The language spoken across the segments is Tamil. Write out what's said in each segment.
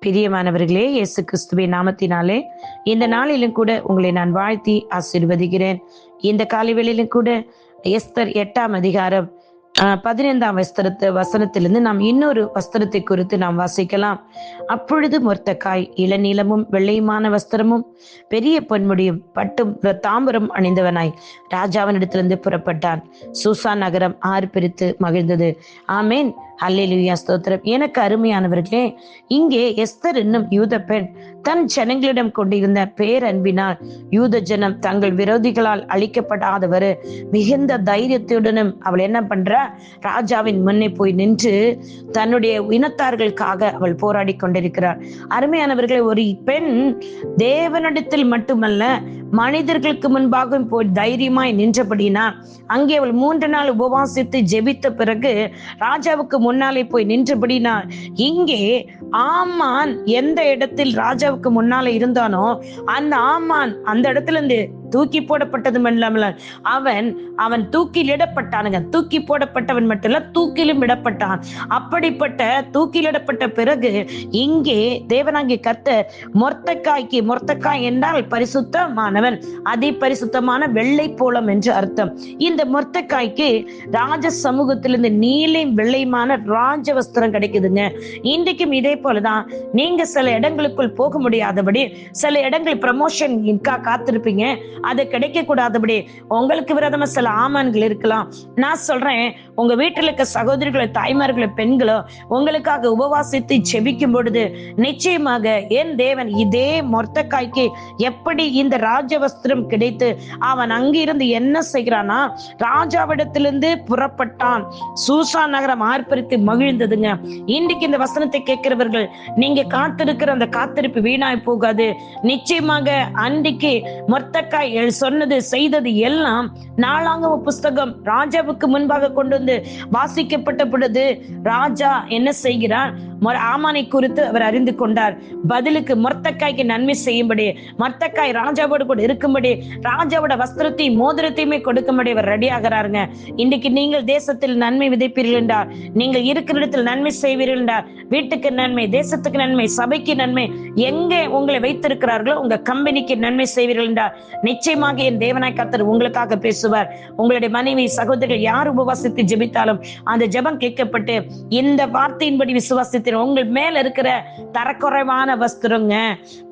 பிரியமானவர்களே, இயேசு கிறிஸ்துவின் நாமத்தினாலே இந்த நாளிலும் கூட உங்களை நான் வாழ்த்தி ஆசீர்வதிக்கிறேன். இந்த காலை வேளையிலும் கூட எஸ்தர் 8ஆம் அதிகாரம் 15ஆம் வசனத்திலிருந்து நாம் இன்னொரு வஸ்திரத்தை குறித்து நாம் வாசிக்கலாம். அப்பொழுது மொர்தெகாய் இளநீலமும் வெள்ளையுமான வஸ்திரமும் பெரிய பொன்முடியும் பட்டும் தாம்பரம் அணிந்தவனாய் ராஜாவினிடத்திலிருந்து புறப்பட்டான். சூசான் நகரம் ஆர்ப்பரித்து மகிழ்ந்தது. ஆமேன், அல்லேலூயா, ஸ்தோத்திரம். எனக்கு அருமையானவர்களே, இங்கே எஸ்தர் என்னும் யூத பெண் தன் ஜனங்களிடம் கொண்டிருந்த பேரன்பினால் யூத ஜனம் தங்கள் விரோதிகளால் அழிக்கப்படாதவர் மிகுந்த தைரியத்துடனும் அவள் என்ன பண்றா, ராஜாவின் முன்னே போய் நின்று தன்னுடைய இனத்தார்களுக்காக அவள் போராடி கொண்டிருக்கிறார். அருமையானவர்களே, ஒரு பெண் தேவனிடத்தில் மட்டுமல்ல மனிதர்களுக்கு முன்பாக போய் தைரியமாய் நின்றபடினா அங்கே அவள் 3 நாள் உபவாசித்து ஜெபித்த பிறகு ராஜாவுக்கு முன்னாலே போய் நின்றபடினா, இங்கே ஆமான் எந்த இடத்தில் ராஜாவுக்கு முன்னாலே இருந்தானோ அந்த ஆமான் அந்த இடத்துல இருந்து தூக்கி போடப்பட்டது இல்லாமல் அவன் தூக்கில் இடப்பட்டானுங்க. தூக்கி போடப்பட்டவன் மட்டும் இல்ல, தூக்கிலும் இடப்பட்டான். அப்படிப்பட்ட தூக்கிலிடப்பட்ட பிறகு இங்கே தேவனாகிய கர்த்தர் மொர்தெகாய் என்றால் பரிசுத்தமானவன், அதி பரிசுத்தமான வெள்ளை போலம் என்று அர்த்தம். இந்த மொர்தெகாய்க்கு ராஜ சமூகத்திலிருந்து நீலையும் வெள்ளையுமான ராஜ வஸ்திரம் கிடைக்குதுங்க. இன்றைக்கும் இதே போலதான் நீங்க சில இடங்களுக்குள் போக முடியாதபடி, சில இடங்கள் ப்ரமோஷன் காத்திருப்பீங்க, அது கிடைக்க கூடாதபடி உங்களுக்கு விரோதமா சில ஆமான்கள் இருக்கலாம். நான் சொல்றேன், உங்க வீட்டில் இருக்க சகோதரிகளோ தாய்மார்களோ பெண்களோ உங்களுக்காக உபவாசித்து செபிக்கும் பொழுது நிச்சயமாக என் தேவன் இதே மொர்தெகாய்க்கு எப்படி இந்த ராஜவஸ்திரம் கிடைத்து அவன் அங்கிருந்து என்ன செய்கிறானா, ராஜாவிடத்திலிருந்து புறப்பட்டான். சூசான் நகரம் ஆர்ப்பரித்து மகிழ்ந்ததுங்க. இன்றைக்கு இந்த வசனத்தை கேட்கிறவர்கள், நீங்க காத்திருக்கிற அந்த காத்திருப்பு வீணாய் போகாது. நிச்சயமாக அன்றைக்கு மொர்தெகாய் சொன்னது செய்தது எல்லாம் நாளாகம புஸ்தகம் ராஜாவுக்கு முன்பாக கொண்டு வந்து வாசிக்கப்பட்ட பொழுது ராஜா என்ன செய்கிறார், ஆமானை குறித்து அவர் அறிந்து கொண்டார். பதிலுக்கு மொர்தெகாய்க்கு நன்மை செய்யும்படி, மொர்தெகாய் ராஜாவோடு கூட இருக்கும்படி, ராஜாவோட வஸ்திரத்தையும் மோதிரத்தையுமே கொடுக்கும்படி அவர் ரெடி ஆகிறாருங்க. இன்றைக்கு நீங்கள் தேசத்தில் நன்மை விதைப்பீர்கள் என்றார், நீங்கள் இருக்கிற இடத்தில் நன்மை செய்வீர்கள் என்றார், வீட்டுக்கு நன்மை, தேசத்துக்கு நன்மை, சபைக்கு நன்மை, எங்கே உங்களை வைத்திருக்கிறார்களோ உங்க கம்பெனிக்கு நன்மை செய்வீர்கள் என்றார், நிச்சயமாக என் தேவனாய் கர்த்தர் உங்களுக்காக பேசுவார். உங்களுடைய மனைவி சகோதரிகள் யார் உபவாசித்து ஜெபித்தாலும் அந்த ஜெபம் கேட்கப்பட்டு இந்த வார்த்தையின்படி விசுவாசித்து உங்கள் மேல இருக்கிற தரக்குறைவான வஸ்திரங்க,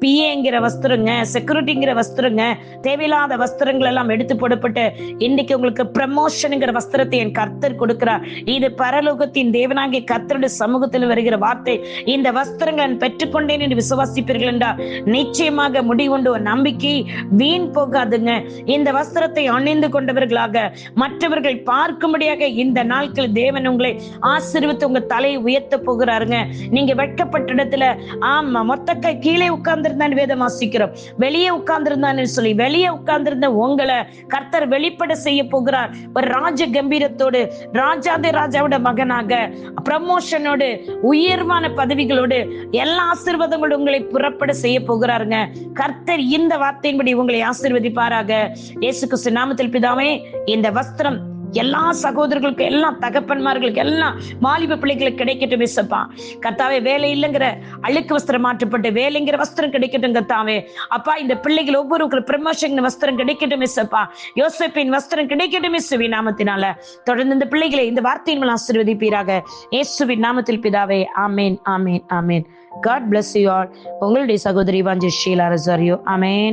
பிஏங்கிற வஸ்திரங்க, செக்யூரிட்டிங்கிற வஸ்திரங்க, தேவையில்லாத வஸ்திரங்கள் எல்லாம் எடுத்து போடப்பட்டு இன்னைக்கு உங்களுக்கு ப்ரமோஷன்ங்கிற வஸ்திரத்தை என் கர்த்தர் கொடுக்கிறார். இது பரலோகத்தின் தேவனாகிய கர்த்தருடைய சமூகத்தில் வருகிற வார்த்தை. இந்த வஸ்திரங்களை பெற்றுக்கொண்டேன் என்று விசுவாசிப்பீர்கள் என்றால் நிச்சயமாக முடிவுண்டு ஒரு நம்பிக்கை வீண் போகாதுங்க. இந்த வஸ்திரத்தை அணிந்து கொண்டவர்களாக மற்றவர்கள் பார்க்கும்படியாக இந்த நாட்கள் தேவன் உங்களை ஆசீர்வதித்து உங்க தலையை உயர்த்த போகிறாருங்க. நீங்க வெட்கப்பட்ட இடத்துல, ஆமா, மொர்தெகாய் கீழே உட்கார்ந்திருந்தான் வேதம் வாசிக்கிறோம், வெளியே உட்கார்ந்திருந்தான்னு சொல்லி வெளியே உட்கார்ந்திருந்த உங்களை கர்த்தர் வெளிப்பட செய்ய போகிறார். ஒரு ராஜ கம்பீரத்தோடு, ராஜாவோட மகனாக, ப்ரமோஷனோடு, உயர்வான பதவிகளோடு, எல்லா ஆசீர்வாதங்களோடு உங்களை புறப்பட செய்ய போகிறாருங்க. கர்த்தர் இந்த வார்த்தையின்படி உங்களை ஆசீர்வதிப்பாராக. இயேசு கிறிஸ்து நாமத்தில் பிதாவே, இந்த வஸ்திரம் எல்லா சகோதரர்களுக்கும், எல்லா தகப்பன்மார்களுக்கு, எல்லா வாலிப பிள்ளைகளுக்கு கிடைக்கட்டும் இயேசுப்பா. கர்த்தாவே, வேலை இல்லைங்கிற அழுக்கு வஸ்திரம் மாற்றப்பட்டு வேலைங்கிற வஸ்திரம் கிடைக்கட்டும் கர்த்தாவே. அப்பா, இந்த பிள்ளைகள் ஒவ்வொருவருக்கும் ப்ரமோஷன் வஸ்திரம் கிடைக்கட்டும் இயேசுப்பா. யோசேப்பின் வஸ்திரம் கிடைக்கட்டும் இயேசுவின் நாமத்தினால. தொடர்ந்து இந்த பிள்ளைகளை இந்த வார்த்தையின் மூலம் ஆசீர்வதிப்பீராக இயேசுவின் நாமத்தில் பிதாவே. ஆமேன், ஆமேன், ஆமேன். God bless you all. உங்களுடைய சகோதரி வாஞ்சி ஷீலா ரொசாரியோ. ஆமேன்.